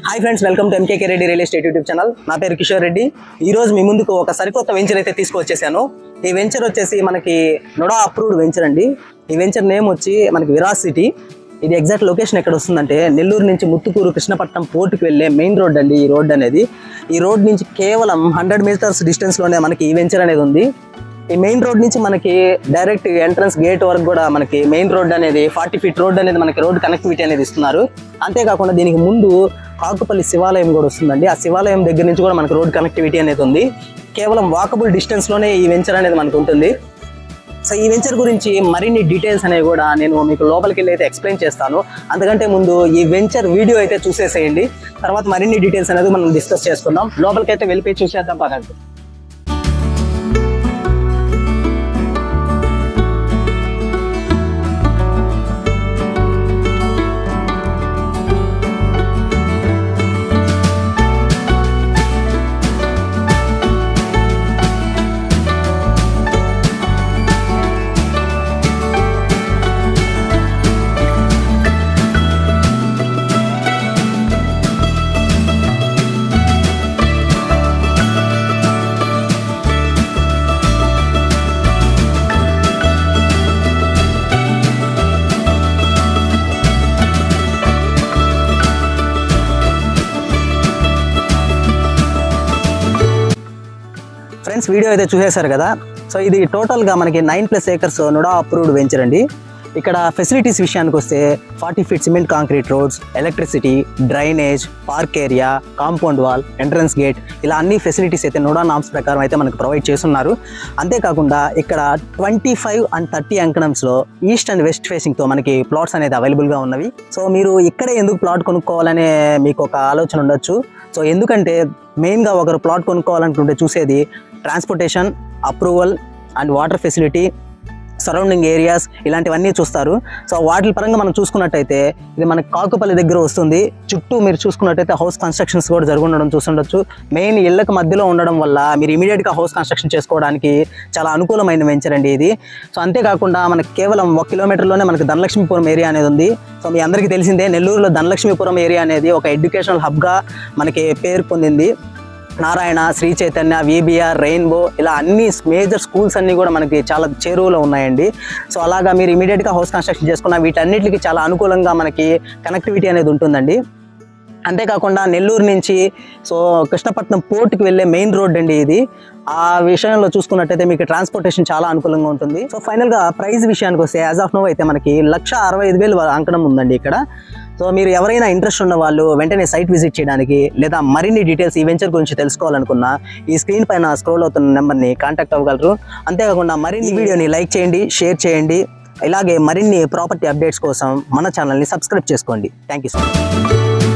High friends welcome to MKK Reddy real estate YouTube channel ना पेరు కిషోర్ రెడ్డి ఈ రోజు మీ ముందుకు ఒక సరికొత్త వెంచర్ అయితే తీసుకొచ్చేసాను। ఈ వెంచర్ వచ్చేసి మనకి నోడా అప్రూవ్డ్ వెంచర్ అండి। ఈ వెంచర్ నేమ్ వచ్చి మనకి విరాజ్ సిటీ। ఇది ఎగ్జాక్ట్ లొకేషన్ ఎక్కడ వస్తుందంటే నెల్లూరు నుంచి ముత్తుకూరు కృష్ణపట్నం పోర్ట్ కి వెళ్ళే మెయిన్ రోడ్ అండి। ఈ రోడ్ అనేది ఈ రోడ్ నుంచి కేవలం 100 మీటర్స్ డిస్టెన్స్ లోనే మనకి ఈ వెంచర్ అనేది ఉంది। ఈ మెయిన్ రోడ్ నుంచి మనకి డైరెక్ట్ ఎంట్రన్స్ గేట్ వరకు కూడా మనకి మెయిన్ రోడ్ అనేది 40 ఫీట్ రోడ్ అనేది మనకి రోడ్ కనెక్టివిటీ అనేది ఇస్తున్నారు। అంతే కాకుండా దీనికి ముందు కాకుపల్లి శివాలయం కూడా వస్తుందండి। ఆ శివాలయం దగ్గర నుంచి కూడా మనకి రోడ్ కనెక్టివిటీ అనేది ఉంది। కేవలం వాకబుల్ డిస్టెన్స్ లోనే ఈ వెంచర్ అనేది మనకు ఉంటుంది। సో ఈ వెంచర్ గురించి మరిన్ని డీటెయిల్స్ అనేవి కూడా నేను మీకు లోపలికి వెళ్ళి అయితే ఎక్స్ప్లెయిన్ చేస్తాను। అందుకంటే ముందు ఈ వెంచర్ వీడియో అయితే చూసేసేయండి, తర్వాత మరిన్ని డీటెయిల్స్ అనేది మనం డిస్కస్ చేసుకుందాం। లోపలికి అయితే వెళ్ళిపోయి చూసేద్దాం పదండి। ఫ్రెండ్స్ వీడియో అయితే చూసేశారు కదా। సో ఇది టోటల్గా మనకి 9+ ఏకర్స్ నోడా అప్రూవ్డ్ వెంచర్ అండి। ఇక్కడ ఫెసిలిటీస్ విషయానికి వస్తే 40 feet cement concrete roads, electricity, drainage, park area, compound wall, entrance gate, ఇలా అన్ని ఫెసిలిటీస్ అయితే నోడా నామ్స్ ప్రకారం అయితే మనకు ప్రొవైడ్ చేస్తున్నారు। అంతేకాకుండా ఇక్కడ 25 and 30 అంకణంస్లో ఈస్ట్ అండ్ వెస్ట్ ఫేసింగ్తో మనకి ప్లాట్స్ అనేది అవైలబుల్గా ఉన్నవి। సో మీరు ఇక్కడే ఎందుకు ప్లాట్ కొనుక్కోవాలనే మీకు ఒక ఆలోచన ఉండొచ్చు। సో ఎందుకంటే మెయిన్గా ఒకరు ప్లాట్ కొనుక్కోవాలనుకుంటే చూసేది transportation, approval and water facility, surrounding areas, ఇలాంటివన్నీ చూస్తారు। సో వాటి పరంగా మనం చూసుకున్నట్టయితే ఇది మనకి కాకుపల్లి దగ్గర వస్తుంది। చుట్టూ మీరు చూసుకున్నట్టయితే హౌస్ కన్స్ట్రక్షన్స్ కూడా జరుగుండడం చూస్తుండొచ్చు। మెయిన్ ఇళ్ళకి మధ్యలో ఉండడం వల్ల మీరు ఇమీడియట్గా హౌస్ కన్స్ట్రక్షన్ చేసుకోవడానికి చాలా అనుకూలమైన వెంచర్ అండి ఇది। సో అంతేకాకుండా మనకి కేవలం 1 కిలోమీటర్లోనే మనకి ధనలక్ష్మీపురం ఏరియా అనేది ఉంది। సో మీ అందరికీ తెలిసిందే నెల్లూరులో ధనలక్ష్మీపురం ఏరియా అనేది ఒక ఎడ్యుకేషనల్ హబ్గా మనకి పేరు పొందింది। నారాయణ, శ్రీ చైతన్య, VBR, రెయిన్బో, ఇలా అన్ని మేజర్ స్కూల్స్ అన్నీ కూడా మనకి చాలా చేరువలో ఉన్నాయండి। సో అలాగా మీరు ఇమీడియట్గా హౌస్ కన్స్ట్రక్షన్ చేసుకున్న వీటన్నిటికీ చాలా అనుకూలంగా మనకి కనెక్టివిటీ అనేది ఉంటుందండి। అంతేకాకుండా నెల్లూరు నుంచి సో కృష్ణపట్నం పోర్ట్కి వెళ్ళే మెయిన్ రోడ్ అండి ఇది। ఆ విషయంలో చూసుకున్నట్టయితే మీకు ట్రాన్స్పోర్టేషన్ చాలా అనుకూలంగా ఉంటుంది। సో ఫైనల్గా ప్రైస్ విషయానికి వస్తే యాజ్ ఆఫ్ నో అయితే మనకి 1,65,000 అంకణం ఉందండి ఇక్కడ। సో మీరు ఎవరైనా ఇంట్రెస్ట్ ఉన్న వాళ్ళు వెంటనే సైట్ విజిట్ చేయడానికి లేదా మరిన్ని డీటెయిల్స్ ఈ వెంచర్ గురించి తెలుసుకోవాలనుకున్నా ఈ స్క్రీన్ పైన స్క్రోల్ అవుతున్న నెంబర్ని కాంటాక్ట్ అవ్వగలరు। అంతేకాకుండా మరిన్ని వీడియోని లైక్ చేయండి, షేర్ చేయండి। ఇలాగే మరిన్ని ప్రాపర్టీ అప్డేట్స్ కోసం మన ఛానల్ని సబ్స్క్రైబ్ చేసుకోండి। Thank you so much.